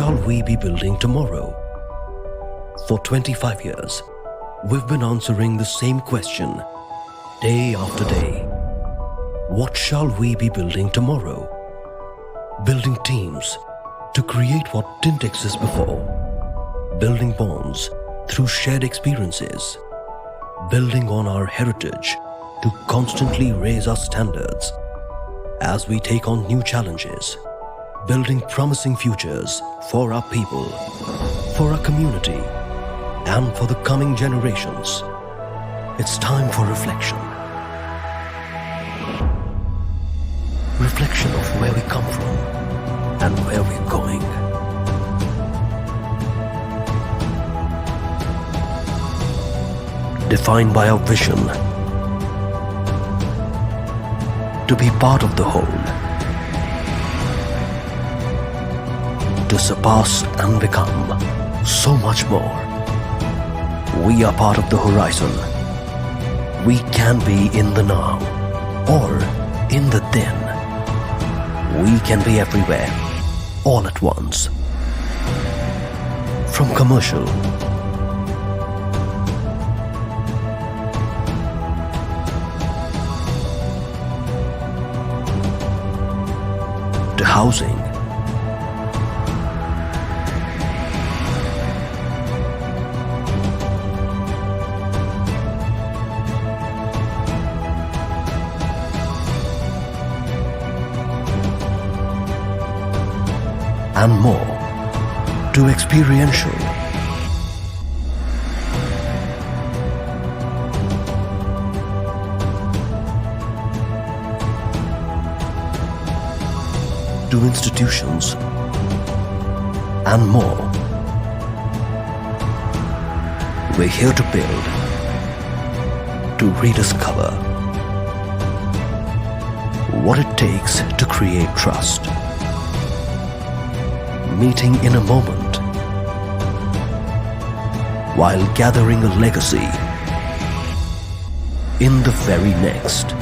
shall we be building tomorrow? For 25 years, we've been answering the same question day after day. What shall we be building tomorrow? Building teams to create what didn't exist before. Building bonds through shared experiences. Building on our heritage to constantly raise our standards as we take on new challenges. Building promising futures for our people, for our community, and for the coming generations. It's time for reflection. Reflection of where we come from and where we're going. Defined by our vision to be part of the whole, to surpass and become so much more. We are part of the horizon. We can be in the now or in the then. We can be everywhere, all at once. From commercial to housing, and more, to experiential, to institutions, and more. We're here to build, to rediscover what it takes to create trust. Meeting in a moment while gathering a legacy in the very next.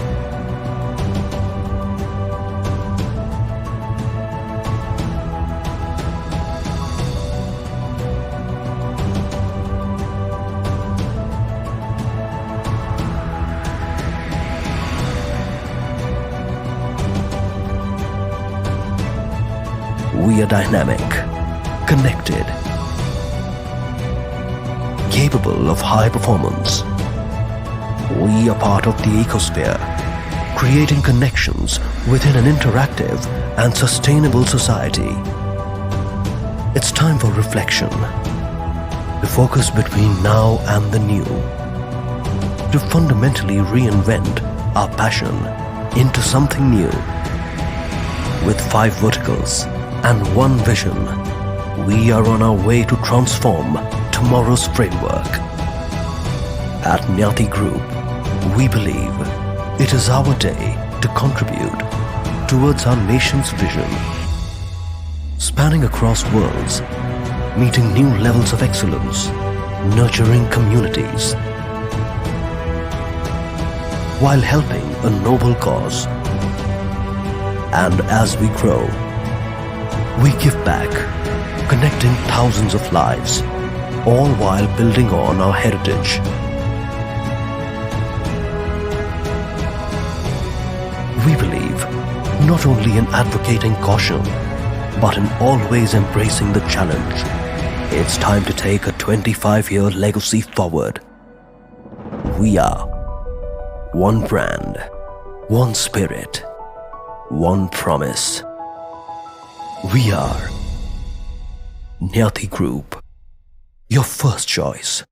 We are dynamic, connected, capable of high performance. We are part of the ecosphere, creating connections within an interactive and sustainable society. It's time for reflection, to focus between now and the new, to fundamentally reinvent our passion into something new. With 5 verticals and 1 vision, we are on our way to transform tomorrow's framework. At NYATI Group, we believe it is our day to contribute towards our nation's vision. Spanning across worlds, meeting new levels of excellence, nurturing communities, while helping a noble cause. And as we grow, we give back, connecting thousands of lives, all while building on our heritage. We believe not only in advocating caution, but in always embracing the challenge. It's time to take a 25-year legacy forward. We are one brand, one spirit, one promise. We are NYATI Group, your first choice.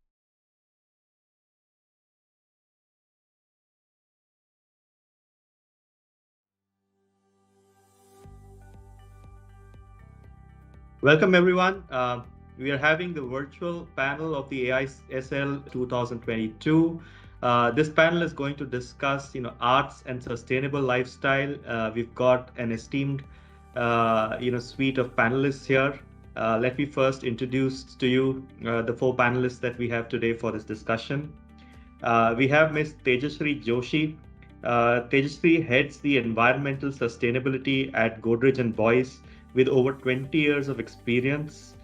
Welcome everyone. We are having the virtual panel of the AISL 2022. This panel is going to discuss, arts and sustainable lifestyle. We've got an esteemed, suite of panelists here. Let me first introduce to you the 4 panelists that we have today for this discussion. We have Ms. Tejashree Joshi. Tejashree heads the environmental sustainability at Godrej & Boyce, with over 20 years of experience.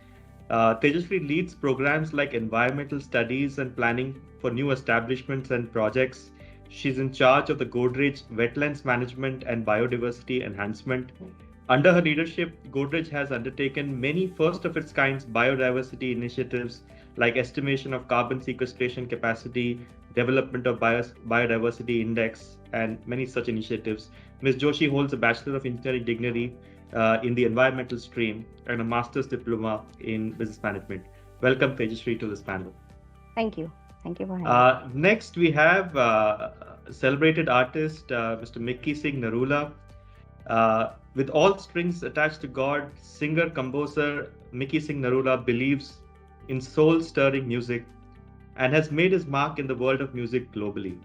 Tejasvi leads programs like environmental studies and planning for new establishments and projects. She's in charge of the Godrej Wetlands Management and Biodiversity Enhancement. Under her leadership, Godrej has undertaken many first of its kinds biodiversity initiatives like estimation of carbon sequestration capacity, development of biodiversity index, and many such initiatives. Ms. Joshi holds a Bachelor of Engineering degree in the environmental stream and a master's diploma in business management. Welcome, Tejasvi, to this panel. Thank you. Thank you for having me. Next, we have celebrated artist Mr. Mickey Singh Narula. With all strings attached to God, singer-composer Mickey Singh Narula believes in soul-stirring music and has made his mark in the world of music globally.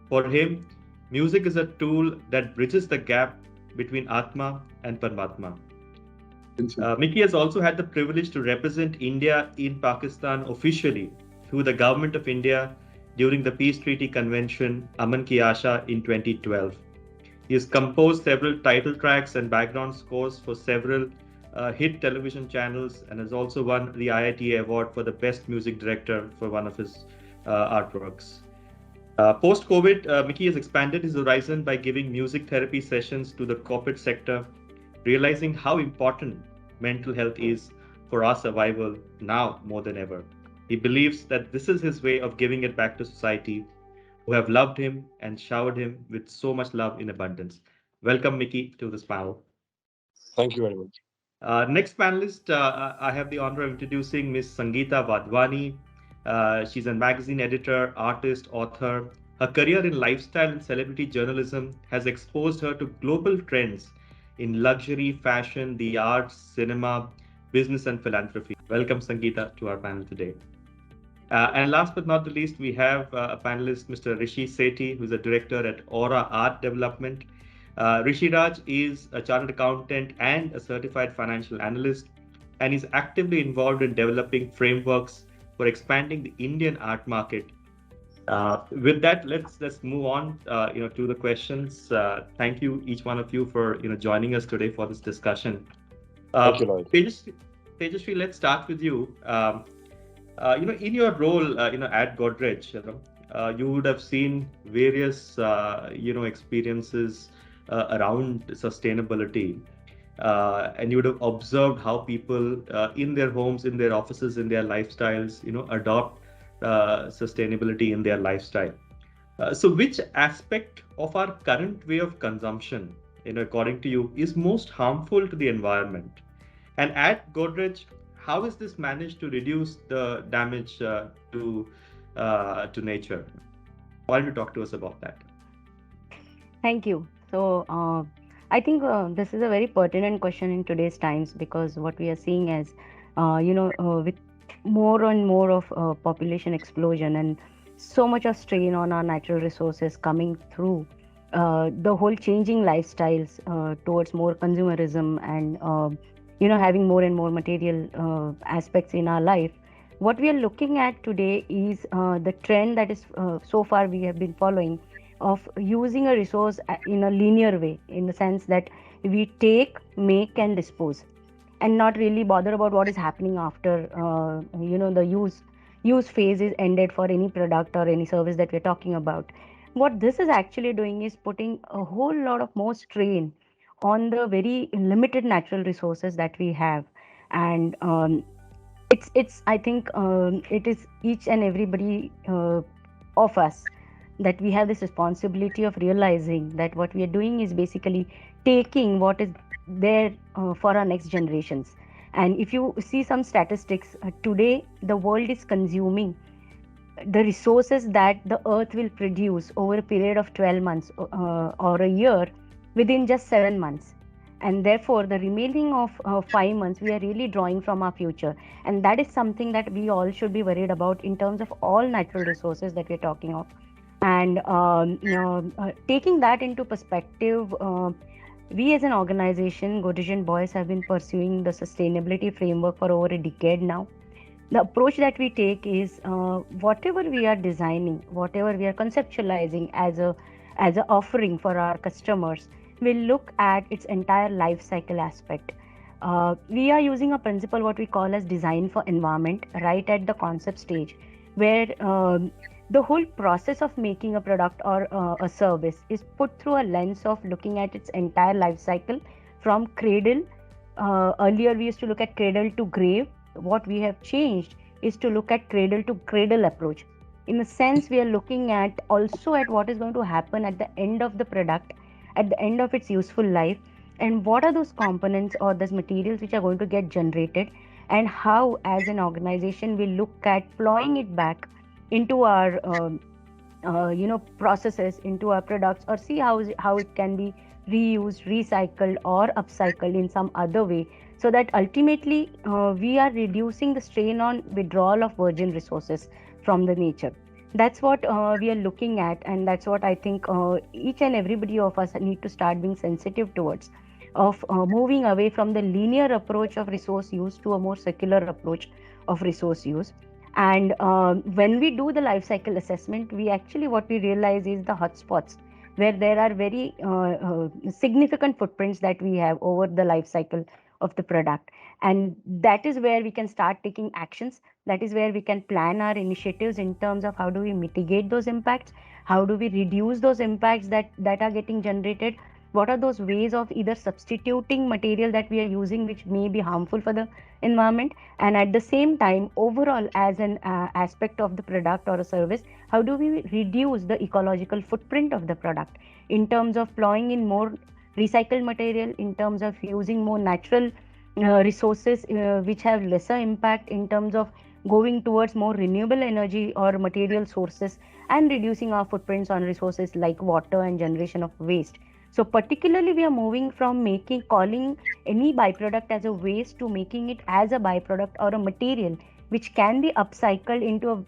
For him, music is a tool that bridges the gap between Atma and Paramatma. Mickey has also had the privilege to represent India in Pakistan officially through the Government of India during the Peace Treaty Convention Aman Ki Asha in 2012. He has composed several title tracks and background scores for several hit television channels and has also won the IITA award for the Best Music Director for one of his artworks. Post-COVID, Mickey has expanded his horizon by giving music therapy sessions to the corporate sector, realizing how important mental health is for our survival now more than ever. He believes that this is his way of giving it back to society, who have loved him and showered him with so much love in abundance. Welcome, Mickey, to this panel. Thank you very much. Next panelist, I have the honor of introducing Ms. Sangeeta Wadhwani. She's a magazine editor, artist, author. Her career in lifestyle and celebrity journalism has exposed her to global trends in luxury, fashion, the arts, cinema, business, and philanthropy. Welcome, Sangeeta, to our panel today. And last but not the least, we have a panelist, Mr. Rishi Sethi, who's a director at Aura Art Development. Rishi Raj is a chartered accountant and a certified financial analyst, and is actively involved in developing frameworks for expanding the Indian art market. With that, let's move on, to the questions. Thank you, each one of you, for joining us today for this discussion. Thank you, Lloyd. Tejasvi, let's start with you. In your role, at Godrej, you would have seen various, experiences around sustainability, and you would have observed how people in their homes, in their offices, in their lifestyles, adopt sustainability in their lifestyle. So, which aspect of our current way of consumption, according to you, is most harmful to the environment? And at Godrej, how is this managed to reduce the damage to nature? Why don't you talk to us about that? Thank you. So I think this is a very pertinent question in today's times, because what we are seeing is, with more and more of population explosion and so much of strain on our natural resources coming through, the whole changing lifestyles towards more consumerism and having more and more material aspects in our life. What we are looking at today is the trend that is so far we have been following of using a resource in a linear way, in the sense that we take, make, and dispose, and not really bother about what is happening after the use phase is ended for any product or any service that we're talking about. What this is actually doing is putting a whole lot of more strain on the very limited natural resources that we have. And it's I think it is each and everybody of us that we have this responsibility of realizing that what we are doing is basically taking what is there for our next generations. And if you see some statistics, today the world is consuming the resources that the earth will produce over a period of 12 months or a year within just 7 months. And therefore, the remaining of 5 months, we are really drawing from our future. And that is something that we all should be worried about in terms of all natural resources that we're talking of. And taking that into perspective, we as an organization, Godrej Boys, have been pursuing the sustainability framework for over a decade now. The approach that we take is whatever we are designing, whatever we are conceptualizing as a offering for our customers, we'll look at its entire life cycle aspect. We are using a principle what we call as design for environment right at the concept stage, where the whole process of making a product or a service is put through a lens of looking at its entire life cycle from cradle. Earlier we used to look at cradle to grave. What we have changed is to look at cradle to cradle approach. In a sense, we are looking at also at what is going to happen at the end of the product, at the end of its useful life, and what are those components or those materials which are going to get generated, and how as an organization we look at plowing it back into our processes, into our products, or see how it can be reused, recycled, or upcycled in some other way, so that ultimately we are reducing the strain on withdrawal of virgin resources from the nature. That's what we are looking at, and that's what I think each and everybody of us need to start being sensitive towards, of moving away from the linear approach of resource use to a more circular approach of resource use. And when we do the life cycle assessment, we actually, what we realize is the hotspots where there are very significant footprints that we have over the life cycle of the product. And that is where we can start taking actions. That is where we can plan our initiatives in terms of how do we mitigate those impacts, how do we reduce those impacts that are getting generated, what are those ways of either substituting material that we are using which may be harmful for the environment, and at the same time overall as an aspect of the product or a service, how do we reduce the ecological footprint of the product in terms of plowing in more recycled material, in terms of using more natural resources which have lesser impact, in terms of going towards more renewable energy or material sources, and reducing our footprints on resources like water and generation of waste. So particularly we are moving from calling any byproduct as a waste to making it as a byproduct or a material which can be upcycled into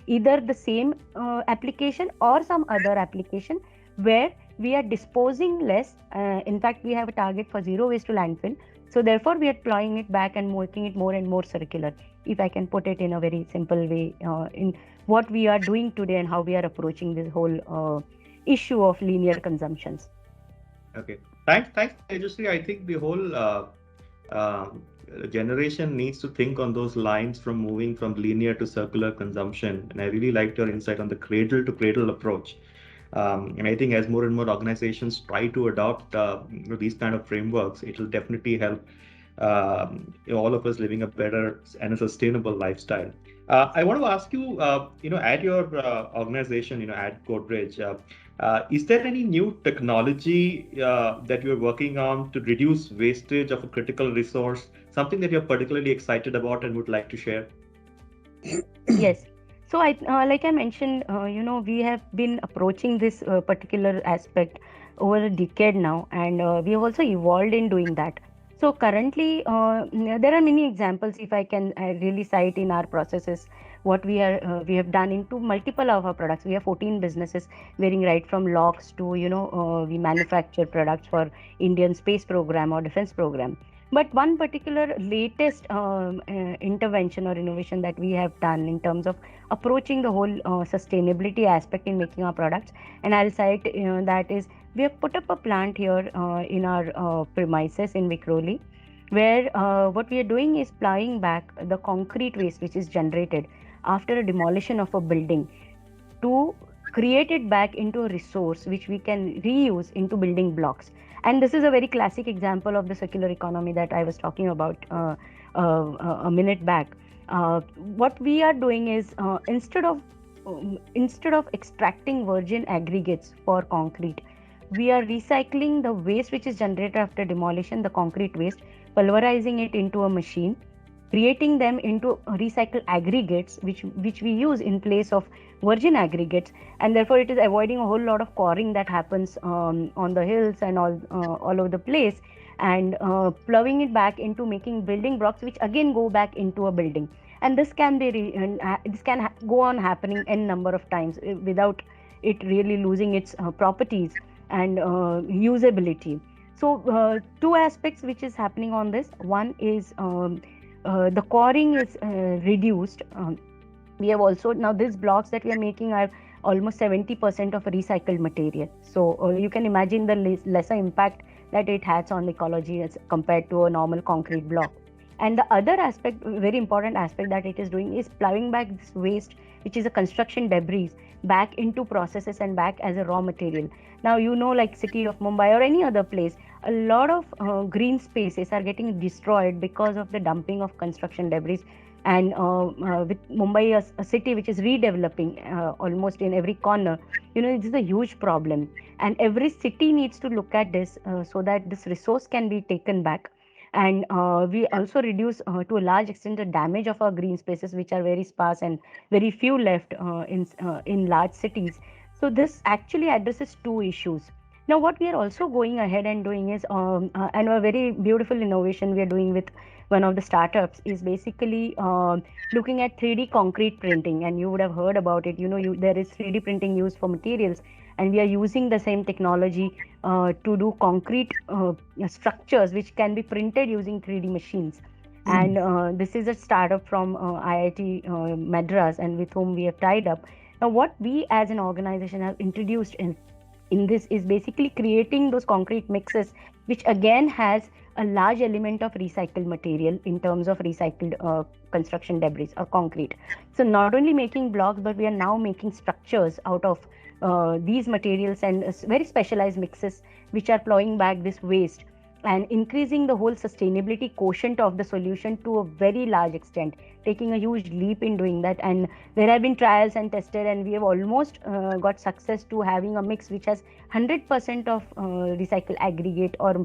either the same application or some other application where we are disposing less. In fact, we have a target for zero waste to landfill. So therefore, we are plowing it back and making it more and more circular, if I can put it in a very simple way, in what we are doing today and how we are approaching this whole issue of linear consumptions. Okay, thanks, Tejasvi. I think the whole generation needs to think on those lines from moving from linear to circular consumption. And I really liked your insight on the cradle to cradle approach. And I think as more and more organizations try to adopt these kind of frameworks, it will definitely help all of us living a better and a sustainable lifestyle. I want to ask you, at your organization, at Godrej, is there any new technology that you're working on to reduce wastage of a critical resource, something that you're particularly excited about and would like to share? Yes. So like I mentioned, we have been approaching this particular aspect over a decade now, and we have also evolved in doing that. So currently, there are many examples, if I can really cite in our processes, what we have done into multiple of our products. We have 14 businesses, varying right from locks to, we manufacture products for Indian space program or defense program. But one particular latest intervention or innovation that we have done in terms of approaching the whole sustainability aspect in making our products, and I'll cite that is, we have put up a plant here in our premises in Vikhroli, where what we are doing is plowing back the concrete waste which is generated after a demolition of a building to create it back into a resource which we can reuse into building blocks. And this is a very classic example of the circular economy that I was talking about a minute back. What we are doing is instead of extracting virgin aggregates for concrete, we are recycling the waste which is generated after demolition, the concrete waste, pulverizing it into a machine, creating them into recycled aggregates which we use in place of virgin aggregates, and therefore it is avoiding a whole lot of quarrying that happens on the hills and all over the place, and plowing it back into making building blocks which again go back into a building. And this can be go on happening n number of times without it really losing its properties and usability. So two aspects which is happening on this. One is the quarrying is reduced. We have also, now these blocks that we are making are almost 70% of recycled material. So you can imagine the lesser impact that it has on ecology as compared to a normal concrete block. And the other aspect, very important aspect that it is doing, is plowing back this waste, which is a construction debris, back into processes and back as a raw material. Now, like city of Mumbai or any other place, a lot of green spaces are getting destroyed because of the dumping of construction debris. And with Mumbai, a city which is redeveloping almost in every corner, this is a huge problem. And every city needs to look at this so that this resource can be taken back. And we also reduce to a large extent the damage of our green spaces, which are very sparse and very few left in large cities. So this actually addresses two issues. Now, what we are also going ahead and doing is, and a very beautiful innovation we are doing with one of the startups is basically looking at 3D concrete printing. And you would have heard about it. There is 3D printing used for materials, and we are using the same technology to do concrete structures which can be printed using 3D machines. And this is a startup from IIT Madras, and with whom we have tied up. Now, what we as an organization have introduced in this is basically creating those concrete mixes, which again has a large element of recycled material in terms of recycled construction debris or concrete. So not only making blocks, but we are now making structures out of these materials and very specialized mixes which are plowing back this waste and increasing the whole sustainability quotient of the solution to a very large extent, taking a huge leap in doing that. And there have been trials and tested, and we have almost got success to having a mix which has 100% of recycled aggregate or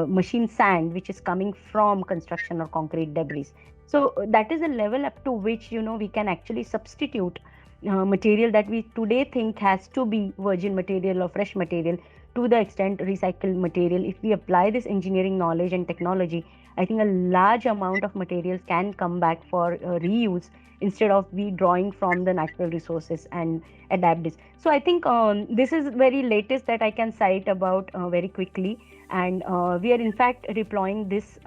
machine sand, which is coming from construction or concrete debris. So that is a level up to which we can actually substitute material that we today think has to be virgin material or fresh material to the extent recycled material. If we apply this engineering knowledge and technology, I think a large amount of materials can come back for reuse instead of we drawing from the natural resources and adapt this. So I think this is very latest that I can cite about very quickly. And we are in fact deploying this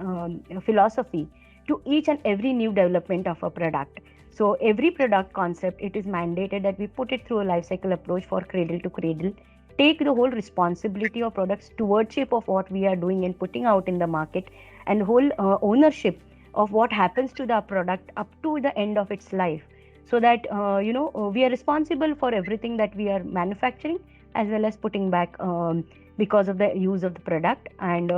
philosophy to each and every new development of a product. So every product concept, it is mandated that we put it through a life cycle approach for cradle to cradle, take the whole responsibility of product stewardship of what we are doing and putting out in the market, and whole ownership of what happens to the product up to the end of its life, so that we are responsible for everything that we are manufacturing as well as putting back because of the use of the product. And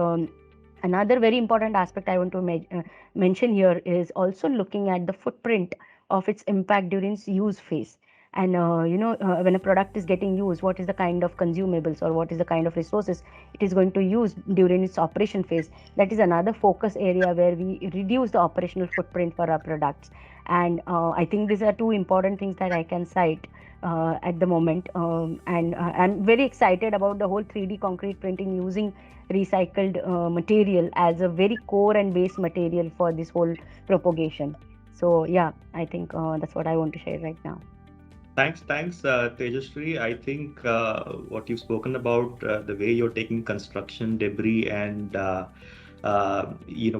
another very important aspect I want to mention here is also looking at the footprint of its impact during its use phase. And when a product is getting used, what is the kind of consumables or what is the kind of resources it is going to use during its operation phase. That is another focus area where we reduce the operational footprint for our products. And I think these are two important things that I can cite at the moment. And I'm very excited about the whole 3D concrete printing using recycled material as a very core and base material for this whole propagation. So yeah, I think that's what I want to share right now. Thanks, Tejashree. I think what you've spoken about, the way you're taking construction debris and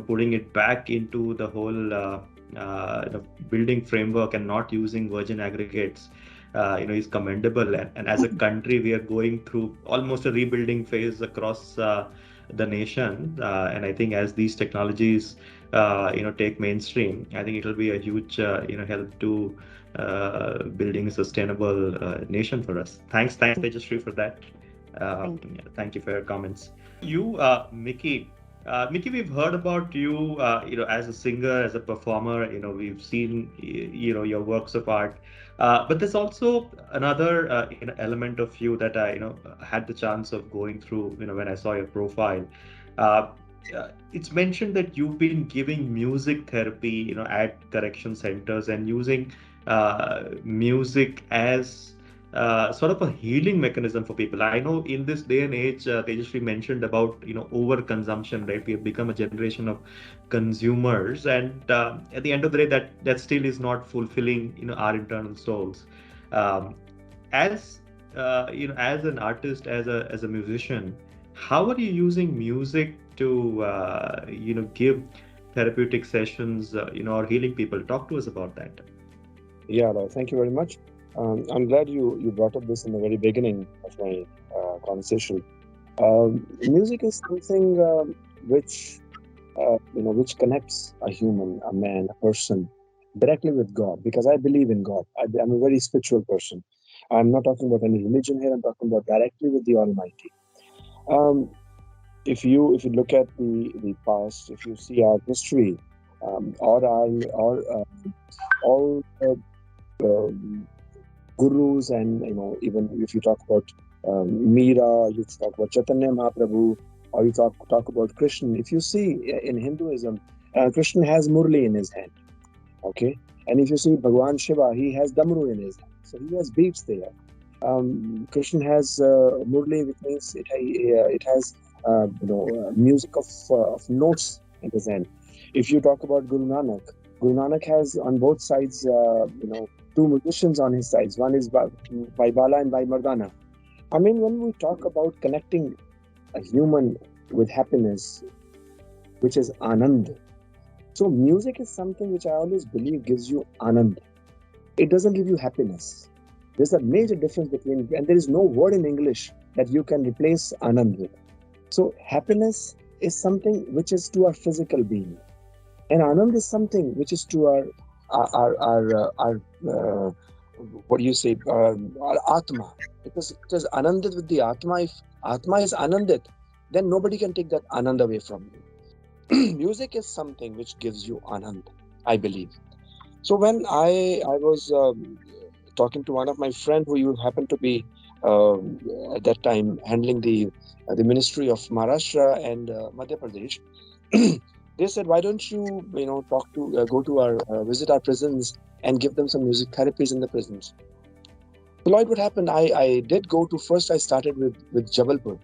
putting it back into the whole building framework and not using virgin aggregates, is commendable. And as a country, we are going through almost a rebuilding phase across the nation. And I think as these technologies, take mainstream, I think it will be a huge, help to building a sustainable nation for us. Thanks, Tejashree, for that. Thank you for your comments. You, Mickey, we've heard about you, as a singer, as a performer. We've seen, your works of art. But there's also another element of you that I, had the chance of going through. When I saw your profile, it's mentioned that you've been giving music therapy, at correction centers and using music as sort of a healing mechanism for people. I know in this day and age, Tejashree mentioned about overconsumption, right? We have become a generation of consumers, and at the end of the day, that still is not fulfilling our internal souls. As an artist, as a musician, how are you using music to give therapeutic sessions, or healing people? Talk to us about that. Yeah, thank you very much. I'm glad you brought up this in the very beginning of my conversation. Music is something which connects a human, a man, a person directly with God. Because I believe in God. I'm a very spiritual person. I'm not talking about any religion here. I'm talking about directly with the Almighty. Um, if you look at the past, if you see our history, or all gurus, and even if you talk about Meera, you talk about Chaitanya Mahaprabhu, or you talk about Krishna. If you see in Hinduism, Krishna has Murli in his hand, okay, and if you see Bhagwan Shiva, he has Damru in his hand, so he has beats there. Krishna has Murli, which means it has music of notes in his hand. If you talk about Guru Nanak has on both sides two musicians on his sides. One is by Bala and by Mardana. I mean, when we talk about connecting a human with happiness, which is Anand. So music is something which I always believe gives you Anand. It doesn't give you happiness. There's a major difference between, and there is no word in English that you can replace Anand with. So happiness is something which is to our physical being, and Anand is something which is to our what do you say, our Atma. Because it is Anandit with the Atma. If Atma is Anandit, then nobody can take that Anand away from you. Music is something which gives you Anand, I believe. So when I was talking to one of my friend who you happen to be at that time handling the ministry of Maharashtra and Madhya Pradesh, they said, why don't you talk to go to our visit our prisons and give them some music therapies in the prisons. So Lloyd, what happened? I did go to, first I started with Jabalpur.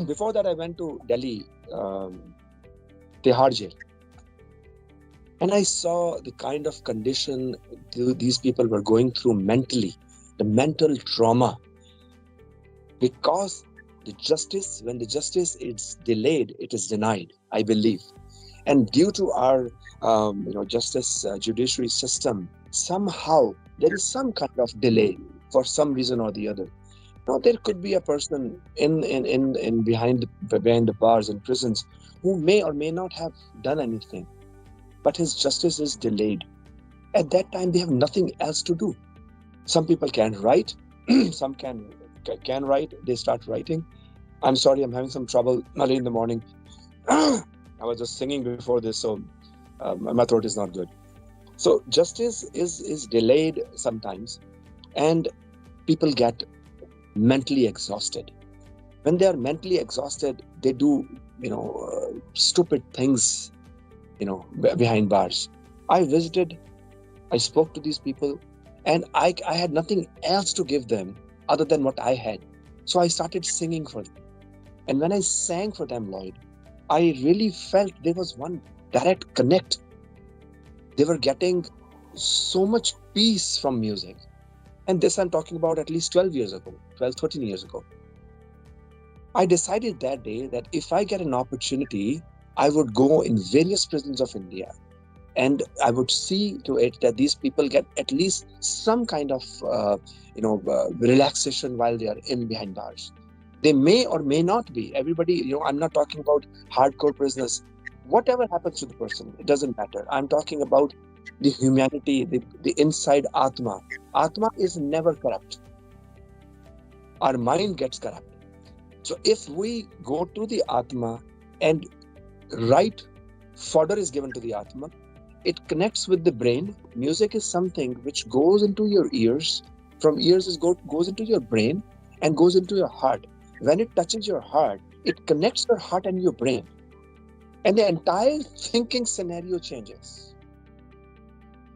Before that I went to Delhi, Tihar jail. And I saw the kind of condition these people were going through mentally, the mental trauma. Because when the justice is delayed, it is denied, I believe. And due to our justice judiciary system, somehow there is some kind of delay for some reason or the other. Now there could be a person in behind the bars in prisons who may or may not have done anything, but his justice is delayed. At that time, they have nothing else to do. Some people can't write. Some can write. They start writing. I'm sorry, I'm having some trouble early in the morning. I was just singing before this, so my throat is not good. So justice is delayed sometimes, and people get mentally exhausted. When they are mentally exhausted, they do stupid things behind bars. I visited, I spoke to these people, and I had nothing else to give them other than what I had. So I started singing for them. And when I sang for them, Lloyd, I really felt there was one direct connect. They were getting so much peace from music. And this I'm talking about at least 13 years ago. I decided that day that if I get an opportunity, I would go in various prisons of India, and I would see to it that these people get at least some kind of relaxation while they are in behind bars. They may or may not be. Everybody, I'm not talking about hardcore prisoners. Whatever happens to the person, it doesn't matter. I'm talking about the humanity, the inside Atma. Atma is never corrupt. Our mind gets corrupt. So if we go to the Atma and right fodder is given to the Atma, it connects with the brain. Music is something which goes into your ears. From ears it goes into your brain and goes into your heart. When it touches your heart, it connects your heart and your brain. And the entire thinking scenario changes.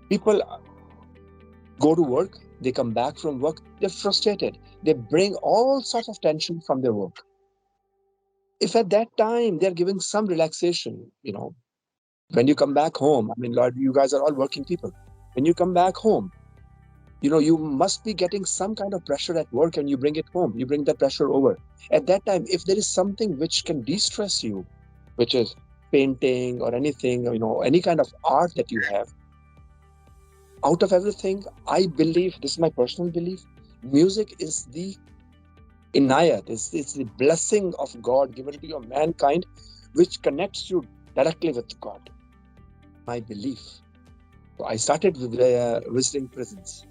People go to work, they come back from work, they're frustrated. They bring all sorts of tension from their work. If at that time they're giving some relaxation, when you come back home, I mean, Lord, you guys are all working people. When you come back home, you must be getting some kind of pressure at work and you bring it home. You bring that pressure over. At that time, if there is something which can de-stress you, which is painting or anything, any kind of art that you have, out of everything, I believe, this is my personal belief, music is the Inayat, it's the blessing of God given to your mankind, which connects you directly with God. My belief. So I started visiting prisons.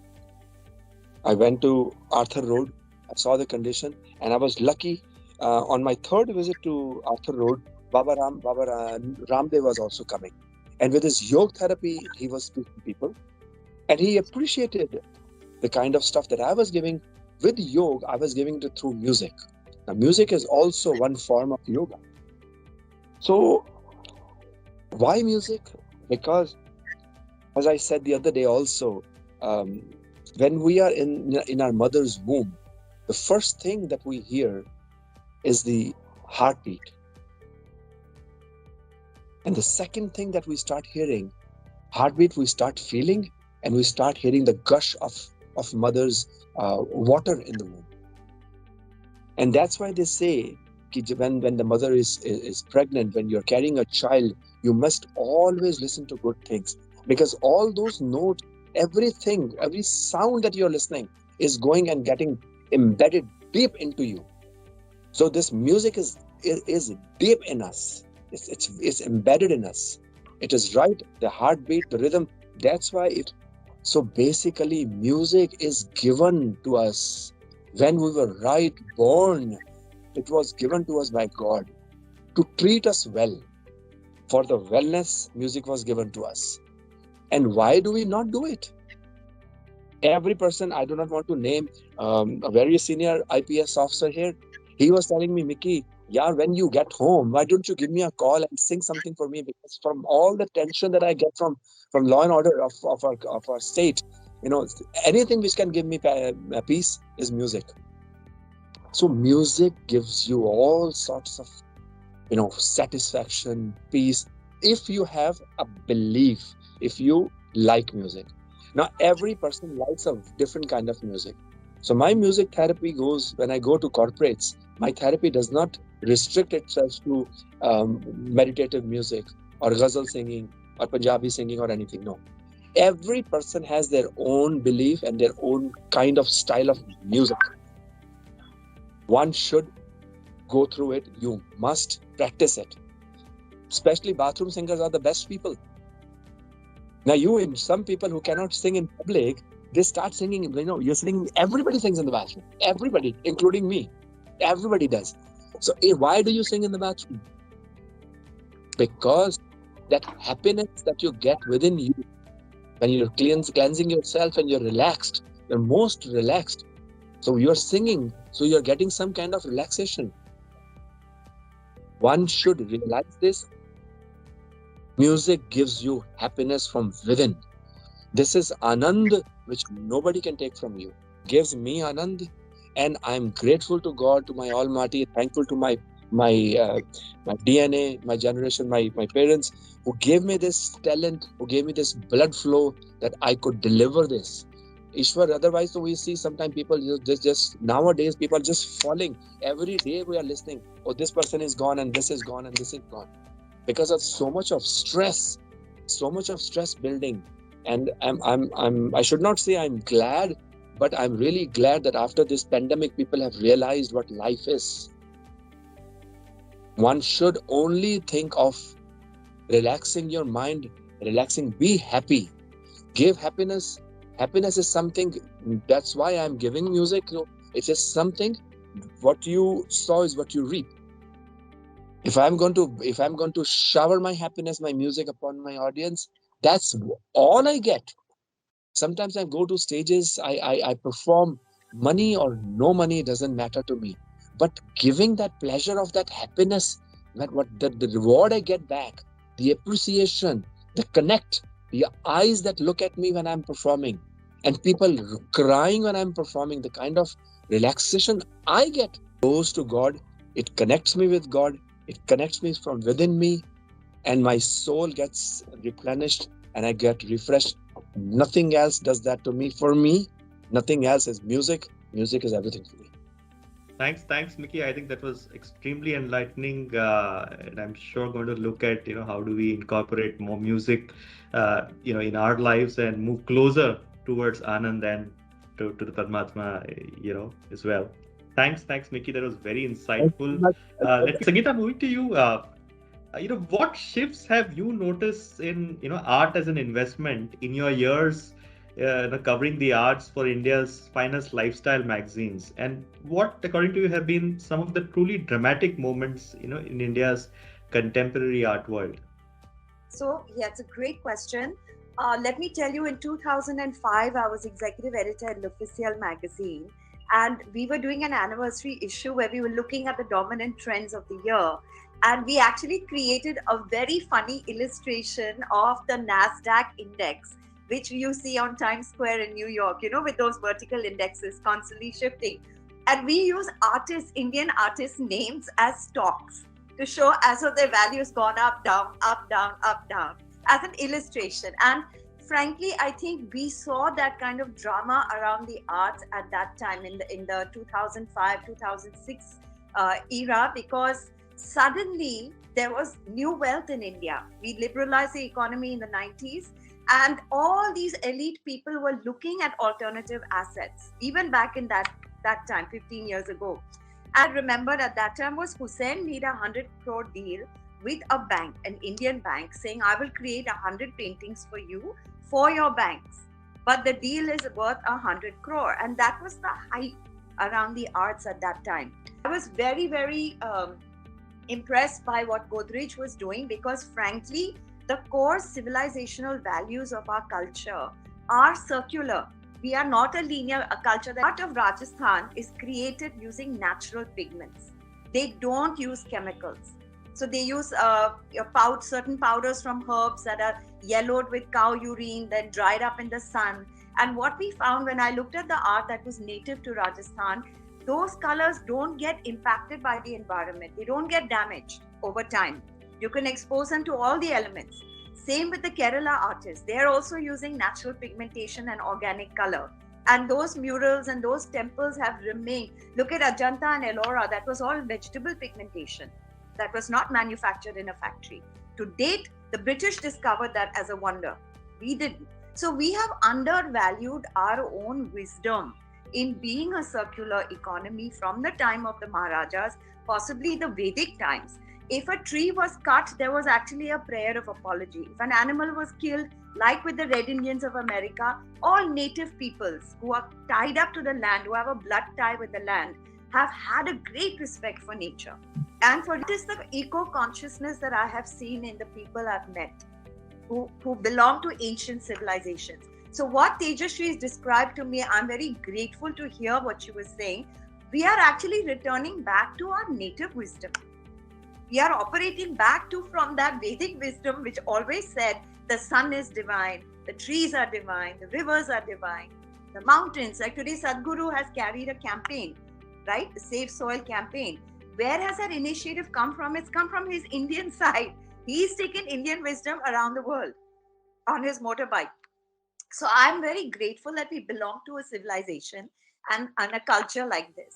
I went to Arthur Road. I saw the condition, and I was lucky. On my third visit to Arthur Road, Baba Ramdev was also coming, and with his yoga therapy, he was speaking to people, and he appreciated the kind of stuff that I was giving. With yoga, I was giving it through music. Now, music is also one form of yoga. So, why music? Because, as I said the other day also, when we are in our mother's womb, the first thing that we hear is the heartbeat. And the second thing that we start hearing, heartbeat, we start feeling, and we start hearing the gush of mother's water in the womb. And that's why they say when the mother is pregnant, when you're carrying a child, you must always listen to good things, because all those notes, everything, every sound that you're listening is going and getting embedded deep into you. So this music is deep in us. It's embedded in us. It is right, the heartbeat, the rhythm. That's why it. So basically, music is given to us when we were born. It was given to us by God to treat us well. For the wellness, music was given to us. And why do we not do it? Every person, I do not want to name a very senior IPS officer here. He was telling me, Mickey, when you get home, why don't you give me a call and sing something for me? Because from all the tension that I get from law and order of our state, anything which can give me peace is music. So music gives you all sorts of, satisfaction, peace, if you have a belief, if you like music. Now, every person likes a different kind of music. So my music therapy goes, when I go to corporates, my therapy does not restrict itself to meditative music or ghazal singing or Punjabi singing or anything. No. Every person has their own belief and their own kind of style of music. One should go through it. You must practice it. Especially bathroom singers are the best people. Now, some people who cannot sing in public, they start singing, you're singing, everybody sings in the bathroom. Everybody, including me. Everybody does. So why do you sing in the bathroom? Because that happiness that you get within you, when you're cleansing yourself and you're relaxed, you're most relaxed. So you're singing, so you're getting some kind of relaxation. One should realize this. Music gives you happiness from within. This is Anand, which nobody can take from you. Gives me Anand, and I'm grateful to God, to my Almighty, thankful to my DNA, my generation, my parents, who gave me this talent, who gave me this blood flow that I could deliver this. Ishwar, otherwise, so we see sometimes people just nowadays, people are just falling. Every day we are listening, oh, this person is gone and this is gone and this is gone. Because of so much of stress building. And I should not say I'm glad, but I'm really glad that after this pandemic, people have realized what life is. One should only think of relaxing your mind, be happy, give happiness. Happiness is something, that's why I'm giving music. It is something, what you sow is what you reap. If I'm going to shower my happiness, my music upon my audience, that's all I get. Sometimes I go to stages, I perform, money or no money doesn't matter to me. But giving that pleasure of that happiness, the reward I get back, the appreciation, the connect, the eyes that look at me when I'm performing, and people crying when I'm performing, the kind of relaxation I get goes to God. It connects me with God. It connects me from within me, and my soul gets replenished and I get refreshed. Nothing else does that to me. For me, nothing else is music. Music is everything for me. Thanks, Mickey. I think that was extremely enlightening, and I'm sure going to look at how do we incorporate more music, in our lives and move closer towards Anand and to the Paramatma, as well. Thanks, Mickey. That was very Thank you very insightful. much. Sangeeta, moving to you. What shifts have you noticed in, art as an investment in your years, covering the arts for India's finest lifestyle magazines? And what, according to you, have been some of the truly dramatic moments, in India's contemporary art world? So, yeah, it's a great question. Let me tell you, in 2005, I was executive editor at L'Officiel magazine, and we were doing an anniversary issue where we were looking at the dominant trends of the year. And we actually created a very funny illustration of the NASDAQ index, which you see on Times Square in New York, with those vertical indexes constantly shifting. And we use Indian artists' names as stocks to show as though their value has gone up, down, up, down, up, down, as an illustration. And frankly, I think we saw that kind of drama around the arts at that time in the 2005, 2006 era, because suddenly there was new wealth in India. We liberalized the economy in the 90s, and all these elite people were looking at alternative assets, even back in that time, 15 years ago. I remember at that time was Hussain made a 100 crore deal with a bank, an Indian bank, saying, I will create 100 paintings for you for your banks. But the deal is worth 100 crore. And that was the hype around the arts at that time. I was very, very impressed by what Godrej was doing, because frankly, the core civilizational values of our culture are circular. We are not a linear culture. The art of Rajasthan is created using natural pigments. They don't use chemicals. So they use certain powders from herbs that are yellowed with cow urine, then dried up in the sun. And what we found when I looked at the art that was native to Rajasthan, those colors don't get impacted by the environment. They don't get damaged over time. You can expose them to all the elements. Same with the Kerala artists. They are also using natural pigmentation and organic color. And those murals and those temples have remained. Look at Ajanta and Ellora. That was all vegetable pigmentation. That was not manufactured in a factory. To date, the British discovered that as a wonder. We didn't. So we have undervalued our own wisdom in being a circular economy from the time of the Maharajas, possibly the Vedic times. If a tree was cut, there was actually a prayer of apology. If an animal was killed, like with the Red Indians of America, all native peoples who are tied up to the land, who have a blood tie with the land, have had a great respect for nature. And for it is the eco-consciousness that I have seen in the people I've met, who belong to ancient civilizations. So what Tejashree has described to me, I'm very grateful to hear what she was saying. We are actually returning back to our native wisdom. We are operating back from that Vedic wisdom, which always said the sun is divine, the trees are divine, the rivers are divine, the mountains. Like today, Sadhguru has carried a campaign, right? The Save Soil campaign. Where has that initiative come from? It's come from his Indian side. He's taken Indian wisdom around the world on his motorbike. So I'm very grateful that we belong to a civilization and a culture like this.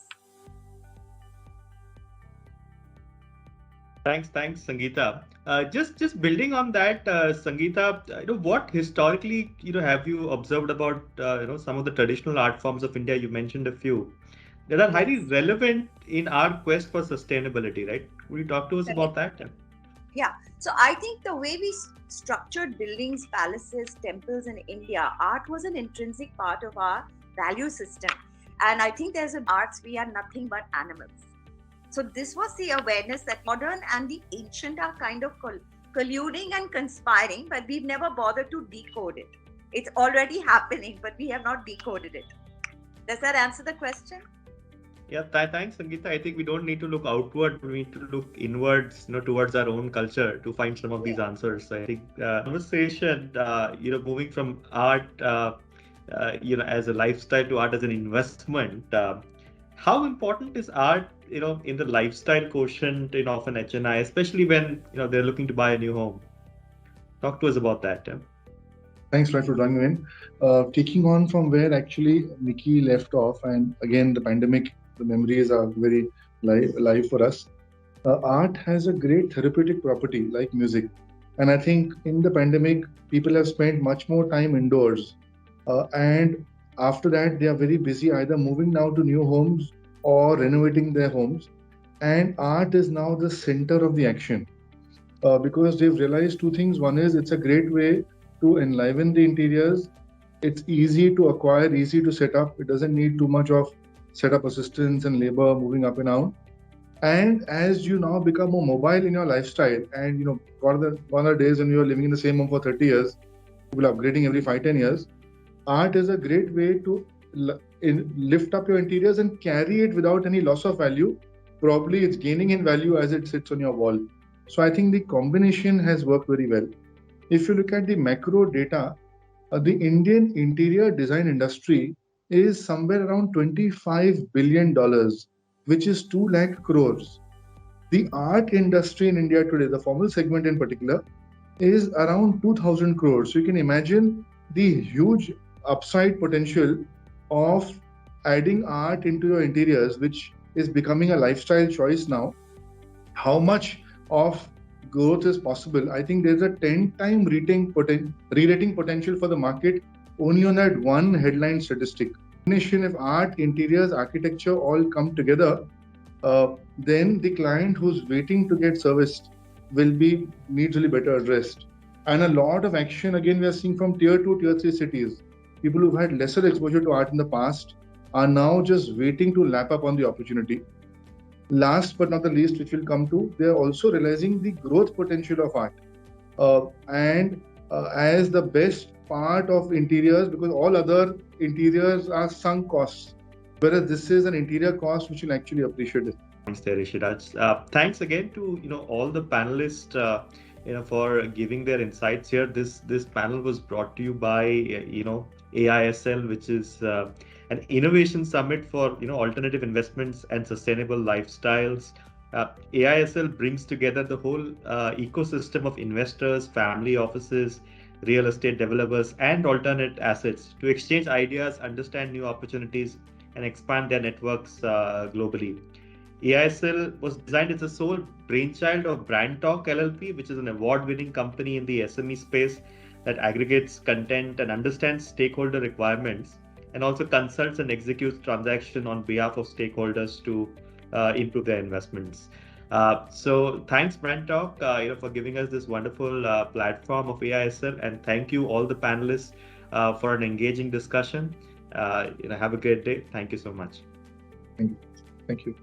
Thanks, Sangeeta. Just building on that, Sangeeta, what historically, have you observed about, some of the traditional art forms of India? You mentioned a few that are highly relevant in our quest for sustainability, right? Will you talk to us about that? Yeah. So I think the way we structured buildings, palaces, temples in India, art was an intrinsic part of our value system. And I think there's an arts, we are nothing but animals. So this was the awareness that modern and the ancient are kind of colluding and conspiring, but we've never bothered to decode it. It's already happening, but we have not decoded it. Does that answer the question? Yeah, thanks, Sangeeta. I think we don't need to look outward. We need to look inwards, towards our own culture to find some of these answers. I think conversation, moving from art, as a lifestyle to art as an investment. How important is art, in the lifestyle quotient, of an HNI, especially when, they're looking to buy a new home? Talk to us about that. Thanks, Raj, for joining in. Taking on from where actually Mickey left off, and again, the pandemic, the memories are very live for us. Art has a great therapeutic property like music. And I think in the pandemic, people have spent much more time indoors. And after that, they are very busy either moving now to new homes or renovating their homes. And art is now the center of the action because they've realized two things. One is it's a great way to enliven the interiors. It's easy to acquire, easy to set up. It doesn't need too much of setup assistance and labor moving up and down. And as you now become more mobile in your lifestyle, and one of the days when you are living in the same home for 30 years, people are upgrading every 5-10 years. Art is a great way to lift up your interiors and carry it without any loss of value. Probably it's gaining in value as it sits on your wall. So I think the combination has worked very well. If you look at the macro data, the Indian interior design industry is somewhere around $25 billion, which is 2 lakh crores. The art industry in India today, the formal segment in particular, is around 2,000 crores. So you can imagine the huge upside potential of adding art into your interiors, which is becoming a lifestyle choice now. How much of growth is possible? I think there's a 10-time re-rating potential for the market only on that one headline statistic. If art, interiors, architecture all come together, then the client who's waiting to get serviced will be needs better addressed. And a lot of action, again, we are seeing from tier 2, tier 3 cities. People who've had lesser exposure to art in the past are now just waiting to lap up on the opportunity. Last but not the least, which we'll come to, they are also realizing the growth potential of art. As the best part of interiors, because all other interiors are sunk costs, whereas this is an interior cost which will actually appreciate it. Thanks there, Rishiraj. Thanks again to all the panelists for giving their insights here. This panel was brought to you by AISL, which is an innovation summit for alternative investments and sustainable lifestyles. AISL brings together the whole ecosystem of investors, family offices, real estate developers, and alternate assets to exchange ideas, understand new opportunities, and expand their networks globally. AISL was designed as a sole brainchild of Brandtorque LLP, which is an award-winning company in the SME space that aggregates content and understands stakeholder requirements, and also consults and executes transactions on behalf of stakeholders to improve their investments. So thanks, Brandtorque, for giving us this wonderful platform of AISL, and thank you all the panelists for an engaging discussion. Have a great day. Thank you so much. Thank you.